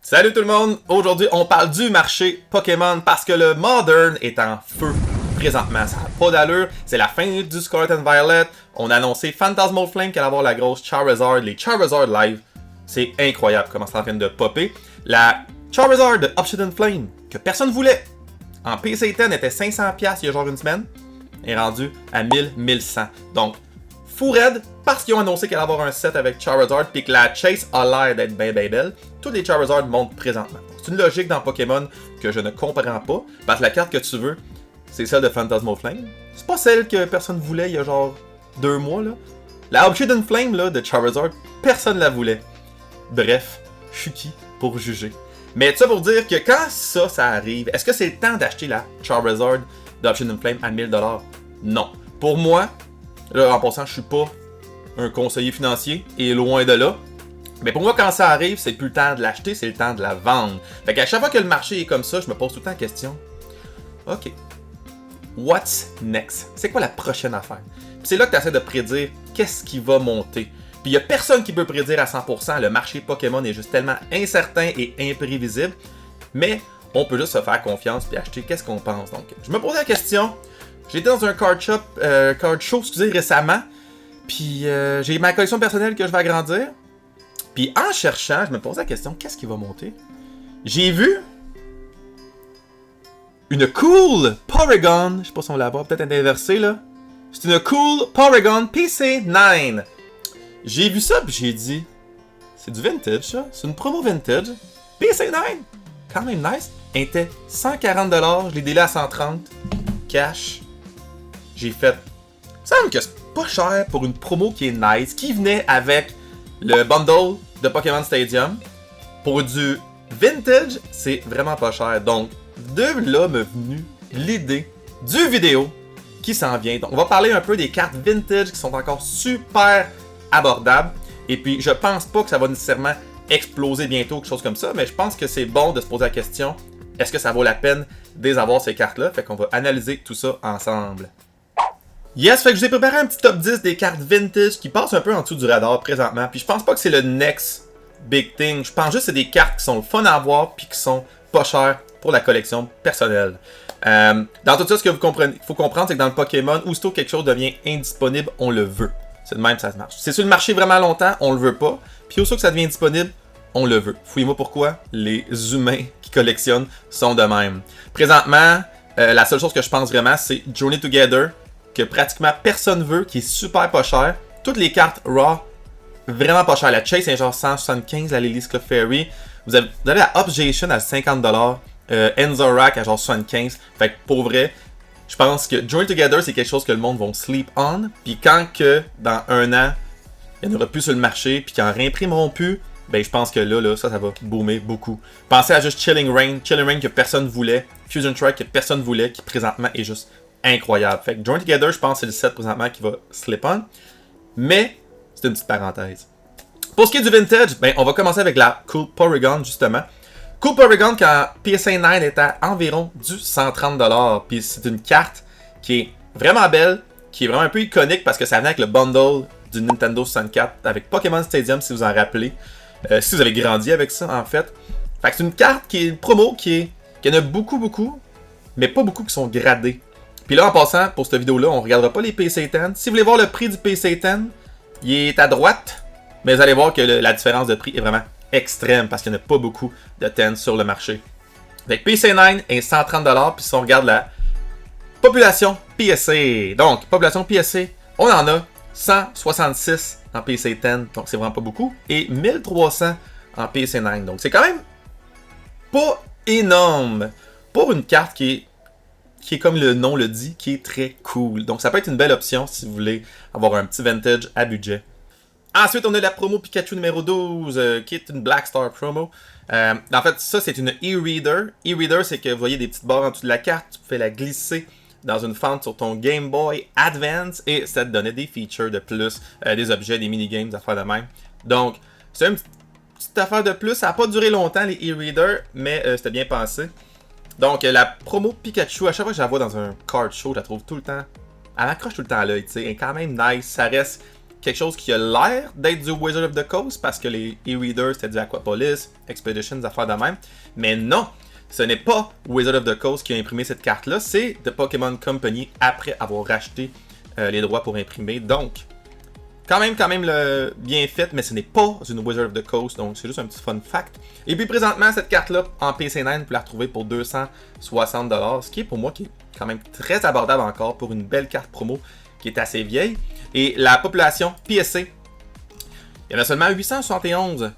Salut tout le monde! Aujourd'hui, on parle du marché Pokémon parce que le Modern est en feu présentement. Ça n'a pas d'allure. C'est la fin du Scarlet and Violet. On a annoncé Phantasmal Flame qui allait avoir la grosse Charizard. Les Charizard live, c'est incroyable comment c'est en train de popper. La Charizard de Obsidian Flame que personne voulait en PC10 était 500$ il y a genre une semaine. Est rendu à 1100. Donc, fou raide, parce qu'ils ont annoncé qu'elle allait avoir un set avec Charizard puis que la Chase a l'air d'être bien belle. Tous les Charizard montent présentement. C'est une logique dans Pokémon que je ne comprends pas, parce que la carte que tu veux, c'est celle de Phantasmal Flame. C'est pas celle que personne voulait il y a genre 2 mois là. La Obsidian Flame là, de Charizard, personne la voulait. Bref, je suis qui pour juger. Mais tout ça pour dire que quand ça arrive, est-ce que c'est le temps d'acheter la Charizard d'Obsidian Flame à 1000$? Non. Pour moi, là, en passant, je suis pas un conseiller financier, et loin de là. Mais pour moi, quand ça arrive, c'est plus le temps de l'acheter, c'est le temps de la vendre. Fait qu'à chaque fois que le marché est comme ça, je me pose tout le temps la question. OK. What's next? C'est quoi la prochaine affaire? Puis c'est là que tu essaies de prédire qu'est-ce qui va monter. Puis il y a personne qui peut prédire à 100%. Le marché Pokémon est juste tellement incertain et imprévisible. Mais on peut juste se faire confiance puis acheter qu'est-ce qu'on pense. Donc, je me posais la question. J'étais dans un card show, récemment. Puis j'ai ma collection personnelle que je vais agrandir. Puis en cherchant, je me posais la question, qu'est-ce qui va monter? J'ai vu une cool Porygon. Je sais pas si on la voit, peut-être inversée là. C'est une cool Porygon PC9. J'ai vu ça puis j'ai dit, c'est du vintage ça. C'est une promo vintage. PC9, quand même nice. Elle était 140$, je l'ai délai à 130$. Cash. J'ai fait, ça me semble que c'est pas cher pour une promo qui est nice, qui venait avec le bundle de Pokémon Stadium. Pour du vintage, c'est vraiment pas cher. Donc, de là m'est venue l'idée du vidéo qui s'en vient. Donc, on va parler un peu des cartes vintage qui sont encore super abordables. Et puis, je pense pas que ça va nécessairement exploser bientôt, quelque chose comme ça, mais je pense que c'est bon de se poser la question, est-ce que ça vaut la peine d'avoir ces cartes-là? Fait qu'on va analyser tout ça ensemble. Yes, fait que je vous ai préparé un petit top 10 des cartes vintage qui passent un peu en dessous du radar présentement. Puis je pense pas que c'est le next big thing. Je pense juste que c'est des cartes qui sont fun à avoir puis qui sont pas chères pour la collection personnelle. Dans tout ça, ce que faut comprendre, c'est que dans le Pokémon, aussitôt que quelque chose devient indisponible, on le veut. C'est de même que ça marche. C'est sur le marché vraiment longtemps, on le veut pas. Puis aussitôt que ça devient disponible, on le veut. Fouillez-moi pourquoi les humains qui collectionnent sont de même. Présentement, la seule chose que je pense vraiment, c'est Journey Together, que pratiquement personne veut, qui est super pas cher. Toutes les cartes Raw, vraiment pas cher. La Chase est genre 175, la Lily's Club Fairy. Vous avez la Obsession à 50$, Enzorak à genre 75$. Fait que pour vrai, je pense que Join Together, c'est quelque chose que le monde va sleep on. Puis quand que dans un an, il n'y en aura plus sur le marché, puis qu'ils en réimprimeront plus, ben je pense que là, ça va boomer beaucoup. Pensez à juste Chilling Reign que personne voulait, Fusion Strike que personne voulait, qui présentement est juste incroyable. Fait que Join Together, je pense que c'est le set présentement qui va slip on. Mais, c'est une petite parenthèse. Pour ce qui est du vintage, ben, on va commencer avec la Cool Porygon, justement. Cool Porygon, quand PSA9 est à environ du 130$. Puis c'est une carte qui est vraiment belle, qui est vraiment un peu iconique parce que ça venait avec le bundle du Nintendo 64 avec Pokémon Stadium, si vous en rappelez. Si vous avez grandi avec ça, en fait. Fait que c'est une carte qui est une promo qui en a beaucoup, mais pas beaucoup qui sont gradées. Puis là, en passant, pour cette vidéo-là, on ne regardera pas les PC10. Si vous voulez voir le prix du PC10, il est à droite. Mais vous allez voir que la différence de prix est vraiment extrême parce qu'il n'y en a pas beaucoup de 10 sur le marché. Fait que PC9 est 130$. Puis si on regarde la population PSA. Donc, population PSA, on en a 166 en PC10. Donc, c'est vraiment pas beaucoup. Et 1300 en PC9. Donc, c'est quand même pas énorme pour une carte qui est comme le nom le dit, qui est très cool. Donc ça peut être une belle option si vous voulez avoir un petit vintage à budget. Ensuite, on a la promo Pikachu numéro 12, qui est une Black Star promo. En fait, ça, c'est une e-reader. E-reader, c'est que vous voyez des petites barres en dessous de la carte, tu peux la glisser dans une fente sur ton Game Boy Advance et ça te donnait des features de plus, des objets, des minigames, des affaires de même. Donc, c'est une petite affaire de plus. Ça n'a pas duré longtemps, les e-readers, mais c'était bien pensé. Donc, la promo Pikachu, à chaque fois que je la vois dans un card show, je la trouve tout le temps. Elle m'accroche tout le temps à l'œil, tu sais. Elle est quand même nice. Ça reste quelque chose qui a l'air d'être du Wizard of the Coast, parce que les e-readers, c'était du Aquapolis, Expeditions, des affaires de même. Mais non, ce n'est pas Wizard of the Coast qui a imprimé cette carte-là, c'est The Pokémon Company après avoir racheté les droits pour imprimer. Donc, quand même bien fait, mais ce n'est pas une Wizard of the Coast, donc c'est juste un petit fun fact. Et puis présentement, cette carte-là, en PC9, vous la retrouvez pour 260$, ce qui est pour moi qui est quand même très abordable encore pour une belle carte promo qui est assez vieille. Et la population PSA, il y en a seulement 871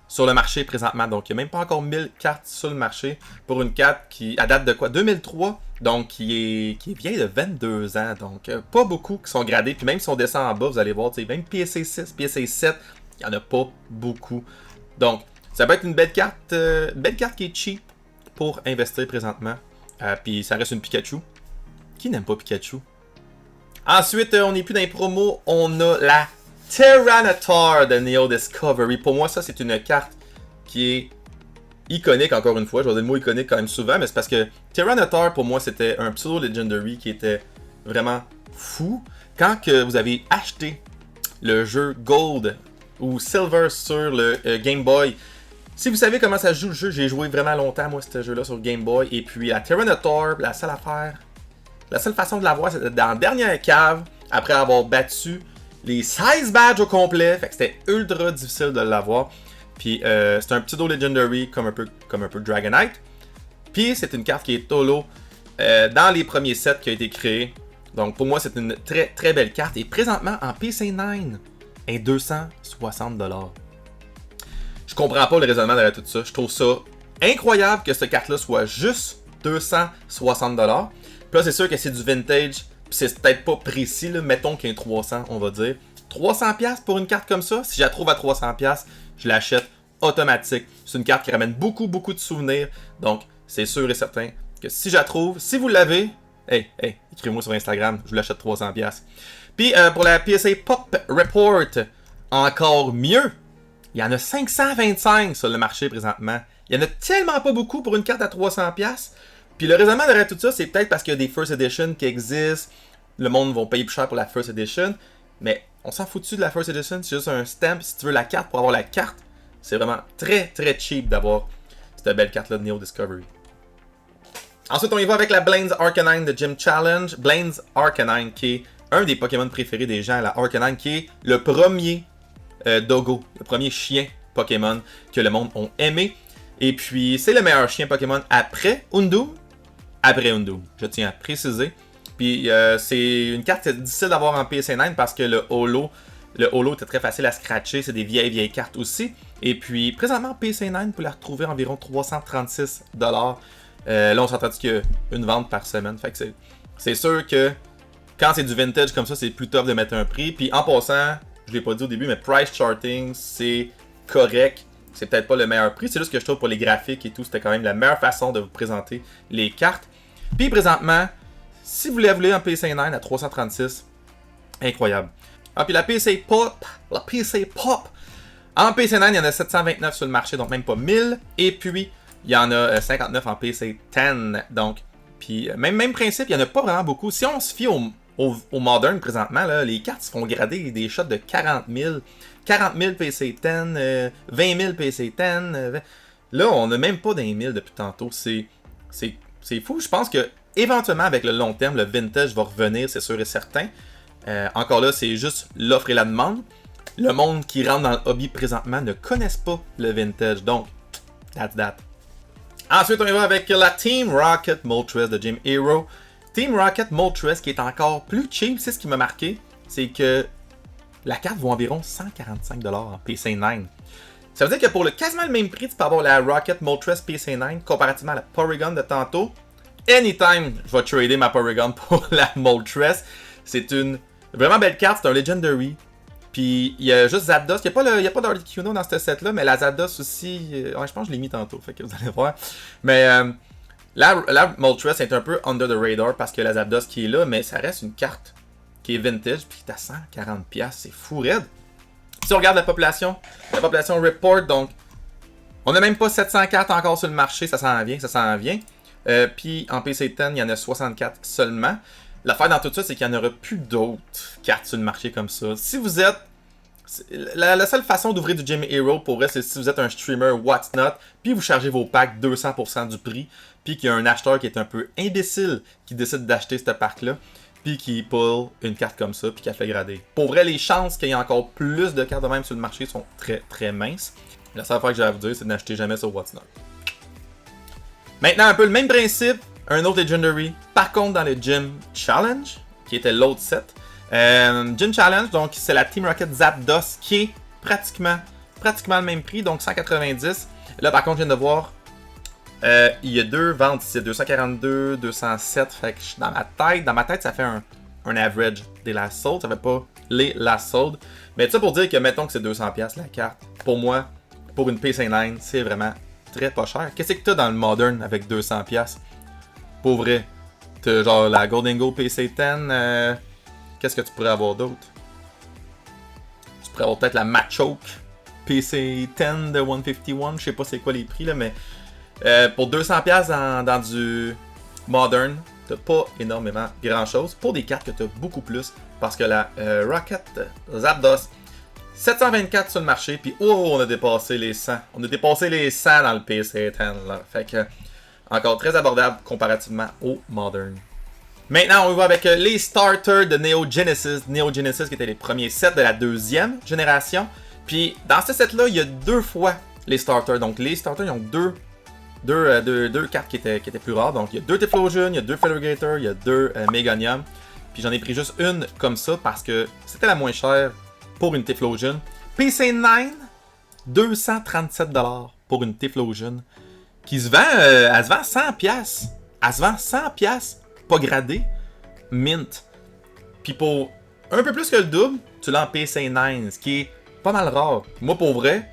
sur le marché présentement, donc il n'y a même pas encore 1000 cartes sur le marché pour une carte qui date de quoi? 2003, donc qui est vieille de 22 ans, donc pas beaucoup qui sont gradés, puis même si on descend en bas, vous allez voir, même PSA 6, PSA 7, il n'y en a pas beaucoup. Donc, ça peut être une belle carte qui est cheap pour investir présentement, puis ça reste une Pikachu. Qui n'aime pas Pikachu? Ensuite, on n'est plus dans les promos, on a la Tyranitar de Neo Discovery. Pour moi, ça, c'est une carte qui est iconique, encore une fois. Je vais dire le mot iconique quand même souvent, mais c'est parce que Tyranitar, pour moi, c'était un pseudo-legendary qui était vraiment fou. Quand que vous avez acheté le jeu Gold ou Silver sur le Game Boy, si vous savez comment ça se joue le jeu, j'ai joué vraiment longtemps, moi, ce jeu-là sur Game Boy. Et puis, la Tyranitar, la seule façon de l'avoir, c'était dans la dernière cave, après avoir battu les 16 badges au complet, fait que c'était ultra difficile de l'avoir. Puis c'est un pseudo legendary comme un peu Dragonite. Puis c'est une carte qui est holo dans les premiers sets qui a été créé. Donc pour moi c'est une très très belle carte. Et présentement en PC9, est 260$. Je comprends pas le raisonnement derrière tout ça. Je trouve ça incroyable que cette carte-là soit juste 260$. Puis là c'est sûr que c'est du vintage. Puis c'est peut-être pas précis, là. Mettons qu'il y a un 300, on va dire. 300$ pour une carte comme ça, si je la trouve à 300$, je l'achète automatique. C'est une carte qui ramène beaucoup de souvenirs. Donc, c'est sûr et certain que si je la trouve, si vous l'avez, écrivez-moi sur Instagram, je vous l'achète 300$. Puis, pour la PSA Pop Report, encore mieux, il y en a 525 sur le marché présentement. Il y en a tellement pas beaucoup pour une carte à 300$. Puis le raisonnement derrière tout ça, c'est peut-être parce qu'il y a des First Edition qui existent. Le monde va payer plus cher pour la First Edition. Mais on s'en fout-tu de la First Edition? C'est juste un stamp. Si tu veux la carte pour avoir la carte, c'est vraiment très cheap d'avoir cette belle carte-là de Neo Discovery. Ensuite, on y va avec la Blaine's Arcanine de Gym Challenge. Blaine's Arcanine qui est un des Pokémon préférés des gens. La Arcanine qui est le premier doggo, le premier chien Pokémon que le monde a aimé. Et puis, c'est le meilleur chien Pokémon après Houndoom. Après Houndoom, je tiens à préciser. Puis c'est une carte difficile d'avoir en PC9 parce que le holo était très facile à scratcher. C'est des vieilles cartes aussi. Et puis présentement en PC9, vous pouvez la retrouver environ 336$. Là on s'entend qu'il y a une vente par semaine. Fait que c'est sûr que quand c'est du vintage comme ça, c'est plus tough de mettre un prix. Puis en passant, je l'ai pas dit au début, mais price charting, c'est correct. C'est peut-être pas le meilleur prix. C'est juste que je trouve pour les graphiques et tout, c'était quand même la meilleure façon de vous présenter les cartes. Puis présentement, si vous la voulez en PC9 à 336, incroyable. Ah, puis la PC Pop, en PC9, il y en a 729 sur le marché, donc même pas 1000. Et puis, il y en a 59 en PC10. Donc, puis même principe, il n'y en a pas vraiment beaucoup. Si on se fie au Modern présentement, là, les cartes se font grader des shots de 40 000. 40 000 PC10, 20 000 PC10. Là, on n'a même pas d'un 1000 depuis tantôt. C'est fou. Je pense que éventuellement, avec le long terme, le vintage va revenir, c'est sûr et certain. Encore là, c'est juste l'offre et la demande. Le monde qui rentre dans le hobby présentement ne connaissent pas le vintage. Donc, that's that. Ensuite, on y va avec la Team Rocket Moltres de Gym Hero. Team Rocket Moltres qui est encore plus cheap, c'est ce qui m'a marqué. C'est que la carte vaut environ 145$ en PC9. Ça veut dire que pour quasiment le même prix, tu peux avoir la Rocket Moltres PC9 comparativement à la Porygon de tantôt. Anytime, je vais trader ma Porygon pour la Moltres. C'est une vraiment belle carte, c'est un Legendary. Puis il y a juste Zapdos. Il n'y a pas d'Articuno dans ce set-là, mais la Zapdos aussi. Je pense que je l'ai mis tantôt, fait que vous allez voir. Mais la Moltres est un peu under the radar parce que la Zapdos qui est là, mais ça reste une carte qui est vintage, puis qui est à 140$. C'est fou raide. Si on regarde la population report, donc on n'a même pas 700 cartes encore sur le marché, ça s'en vient. Puis en PC10, il y en a 64 seulement. L'affaire dans tout ça, c'est qu'il n'y en aura plus d'autres cartes sur le marché comme ça. Si vous êtes La seule façon d'ouvrir du Gym Hero pour vrai, c'est si vous êtes un streamer What's Not, puis vous chargez vos packs 200% du prix, puis qu'il y a un acheteur qui est un peu imbécile qui décide d'acheter ce pack-là, puis qui pull une carte comme ça, puis qui a fait grader. Pour vrai, les chances qu'il y ait encore plus de cartes de même sur le marché sont très très minces. La seule fois que j'ai à vous dire, c'est de n'acheter jamais sur What's Not. Maintenant, un peu le même principe, un autre Legendary, par contre dans le Gym Challenge, qui était l'autre set. Gym Challenge, donc c'est la Team Rocket Zapdos qui est pratiquement le même prix, donc 190. Là par contre je viens de voir, il y a deux ventes ici, 242, 207, fait que dans ma tête ça fait un average des last sold, ça fait pas les last sold. Mais ça pour dire que mettons que c'est 200$ la carte, pour moi, pour une PC9, c'est vraiment très pas cher. Qu'est-ce que t'as dans le Modern avec 200$? Pour vrai, t'as genre la Golden Go PC10, qu'est-ce que tu pourrais avoir d'autre? Tu pourrais avoir peut-être la Machoke PC10 de 151. Je sais pas c'est quoi les prix là, mais pour 200$ dans du Modern, t'as pas énormément grand chose. Pour des cartes que t'as beaucoup plus, parce que la Rocket Zapdos, 724 sur le marché, puis oh, on a dépassé les 100. On a dépassé les 100 dans le PC10 là. Fait que encore très abordable comparativement au Modern. Maintenant, on va avec les starters de Neo Genesis. Neo Genesis qui étaient les premiers sets de la deuxième génération. Puis dans ce set-là, il y a deux fois les starters. Donc les starters, ils ont deux cartes qui étaient plus rares. Donc il y a deux Typhlosion, il y a deux Feathergator, il y a deux Meganium. Puis j'en ai pris juste une comme ça parce que c'était la moins chère pour une Typhlosion. PC9, 237$ pour une Typhlosion. Qui se vend, elle se vend 100$. Elle se vend 100$. Pas gradé, mint. Puis pour un peu plus que le double, tu l'as en PC9, ce qui est pas mal rare. Moi, pour vrai,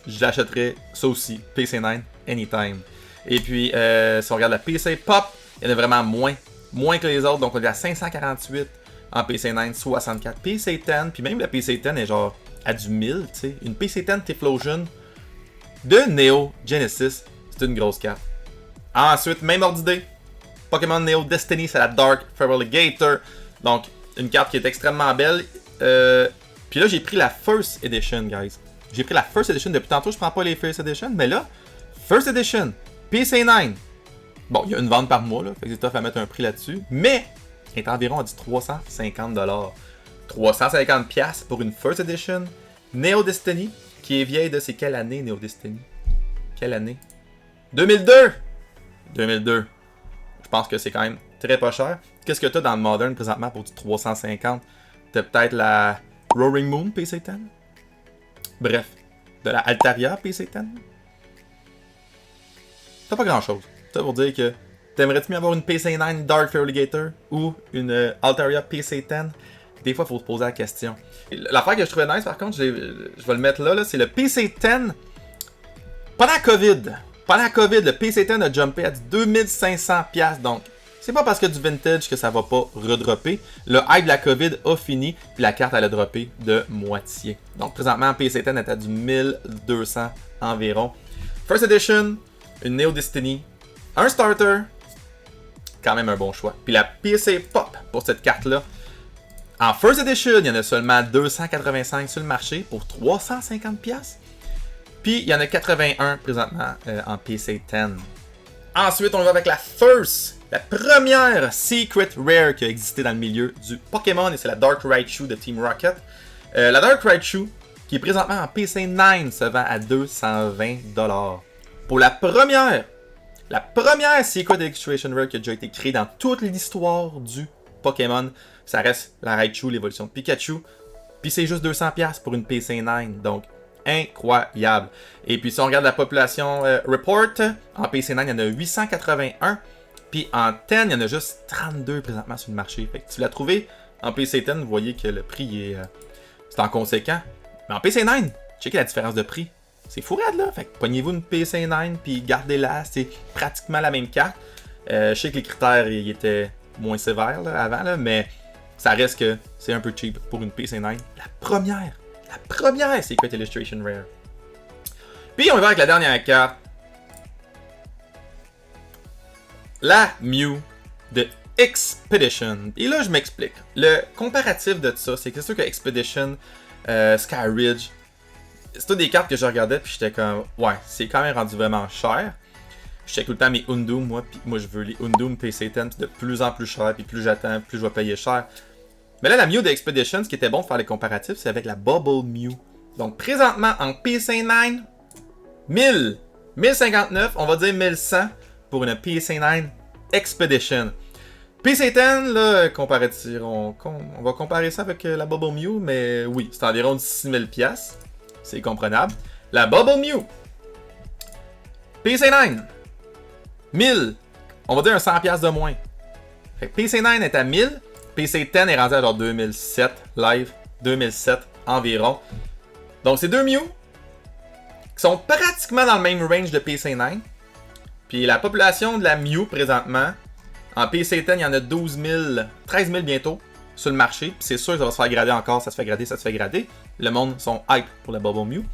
j'achèterais ça aussi, PC9, anytime. Et puis, si on regarde la PC Pop, il y en a vraiment moins que les autres. Donc, on est à 548 en PC9, 64 PC10. Puis même la PC10 est genre à du 1000, tu sais. Une PC10 Typhlosion de Neo Genesis, c'est une grosse carte. Ensuite, même ordre d'idée. Pokémon Neo Destiny, c'est la Dark Feathergator. Donc, une carte qui est extrêmement belle. Puis là, j'ai pris la First Edition, guys. J'ai pris la First Edition. Depuis tantôt, je prends pas les First Edition. Mais là, First Edition, PC9. Bon, il y a une vente par mois, là. Fait que c'est tough à mettre un prix là-dessus. Mais, elle est environ à du 350$. 350$ pour une First Edition. Neo Destiny, qui est vieille de... C'est quelle année, Neo Destiny? Quelle année? 2002! 2002. Je pense que c'est quand même très pas cher. Qu'est-ce que tu as dans le Modern présentement pour du 350$? T'as peut-être la Roaring Moon PC10? Bref, de la Altaria PC10? T'as pas grand-chose. Ça pour dire que t'aimerais-tu mieux avoir une PC9 Dark Feathergator ou une Altaria PC10? Des fois, il faut se poser la question. L'affaire que je trouvais nice, par contre, je vais le mettre là, c'est le PC10 pendant COVID. Pendant la COVID, le PC10 a jumpé à 2500$. Donc, c'est pas parce que du vintage que ça va pas redropper. Le hype de la COVID a fini, puis la carte elle a droppé de moitié. Donc, présentement, PC10 est à du 1200$ environ. First Edition, une Neo Destiny, un starter, quand même un bon choix. Puis la PC Pop pour cette carte-là. En First Edition, il y en a seulement 285 sur le marché pour 350$. Puis, il y en a 81 présentement en PC10. Ensuite, on va avec la la première Secret Rare qui a existé dans le milieu du Pokémon, et c'est la Dark Raichu de Team Rocket. La Dark Raichu, qui est présentement en PC9, se vend à 220$. Pour la première Secret Illustration Rare qui a déjà été créée dans toute l'histoire du Pokémon, ça reste la Raichu, l'évolution de Pikachu. Puis c'est juste 200$ pour une PC9, donc incroyable. Et puis si on regarde la population report, en PC9 il y en a 881, puis en 10 il y en a juste 32 présentement sur le marché. Fait que si vous la trouvez en PC10, vous voyez que le prix est c'est en conséquent. Mais en PC9, checkez la différence de prix. C'est fou raide là. Fait que pognez-vous une PC9 puis gardez-la, c'est pratiquement la même carte. Je sais que les critères ils étaient moins sévères là, avant, là, mais ça reste que c'est un peu cheap pour une PC9. La première Secret Illustration Rare. Puis on va avec la dernière carte. La Mew de Expedition. Et là, je m'explique. Le comparatif de ça, c'est que c'est sûr que Expedition, Sky Ridge, c'est toutes des cartes que je regardais, puis j'étais comme, ouais, c'est quand même rendu vraiment cher. Je check tout le temps mes Undum, moi, puis moi je veux les Undum PC10, puis de plus en plus cher, puis plus j'attends, plus je vais payer cher. Mais là, la Mew de Expedition, ce qui était bon de faire les comparatifs, c'est avec la Bubble Mew. Donc, présentement, en PC9, 1059, on va dire 1100 pour une PC9 Expedition. PC10, là, on va comparer ça avec la Bubble Mew, mais oui, c'est environ 6000$. C'est comprenable. La Bubble Mew. PC9. 1000. On va dire un 100$ de moins. Fait que PC9 est à 1000. PC10 est rendu à genre 2007 live. 2007 environ. Donc c'est deux Mew qui sont pratiquement dans le même range de PC9. Puis la population de la Mew présentement, en PC10, il y en a 12 000, 13 000 bientôt sur le marché. Puis c'est sûr que ça va se faire grader encore, ça se fait grader, ça se fait grader. Le monde sont hype pour la Bubble Mew.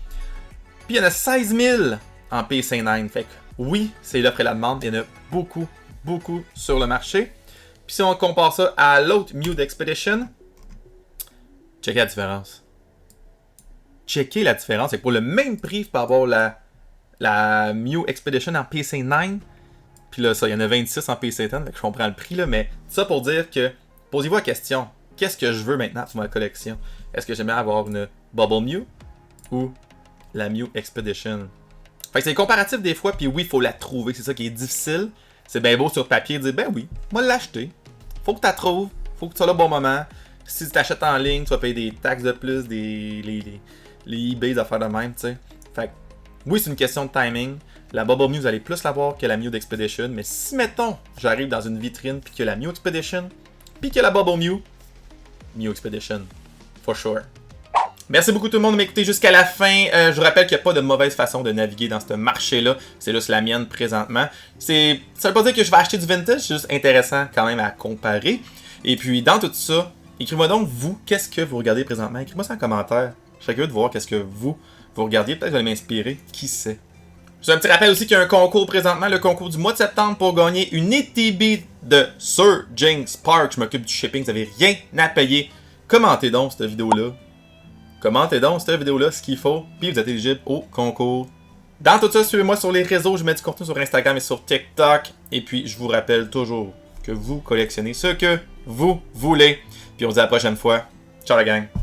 Puis il y en a 16 000 en PC9. Fait que oui, c'est l'offre et la demande. Il y en a beaucoup, beaucoup sur le marché. Puis si on compare ça à l'autre Mew d'Expedition, checkez la différence. Checkez la différence. C'est pour le même prix par rapport à la Mew Expedition en PC9. Puis là, ça, il y en a 26 en PC10. Fait que je comprends le prix, là. Mais ça pour dire que, posez-vous la question. Qu'est-ce que je veux maintenant pour ma collection? Est-ce que j'aimerais avoir une Bubble Mew ou la Mew Expedition? Fait que c'est comparatif des fois, puis oui, il faut la trouver. C'est ça qui est difficile. C'est bien beau sur papier de dire, ben oui, moi l'acheter. Faut que tu la trouves. Faut que tu sois là au bon moment. Si tu t'achètes en ligne, tu vas payer des taxes de plus, les eBay, des affaires de même, tu sais. Fait que oui, c'est une question de timing. La Bubble Mew, vous allez plus l'avoir que la Mew d'Expedition. Mais si, mettons, j'arrive dans une vitrine, puis que la Mew Expedition, puis que la Bubble Mew Expedition, for sure. Merci beaucoup tout le monde de m'écouter jusqu'à la fin. Je vous rappelle qu'il n'y a pas de mauvaise façon de naviguer dans ce marché-là. C'est juste la mienne présentement. Ça veut pas dire que je vais acheter du vintage, c'est juste intéressant quand même à comparer. Et puis dans tout ça, écrivez-moi donc vous, qu'est-ce que vous regardez présentement. Écrivez-moi ça en commentaire. Je serais curieux de voir qu'est-ce que vous regardiez. Peut-être que vous allez m'inspirer. Qui sait. J'ai un petit rappel aussi qu'il y a un concours présentement, le concours du mois de septembre pour gagner une ETB de Sir Jinx Park. Je m'occupe du shipping, vous n'avez rien à payer. Commentez donc cette vidéo-là. Commentez donc cette vidéo-là, ce qu'il faut, puis vous êtes éligible au concours. Dans tout ça, suivez-moi sur les réseaux, je mets du contenu sur Instagram et sur TikTok. Et puis, je vous rappelle toujours que vous collectionnez ce que vous voulez. Puis on se dit à la prochaine fois. Ciao la gang!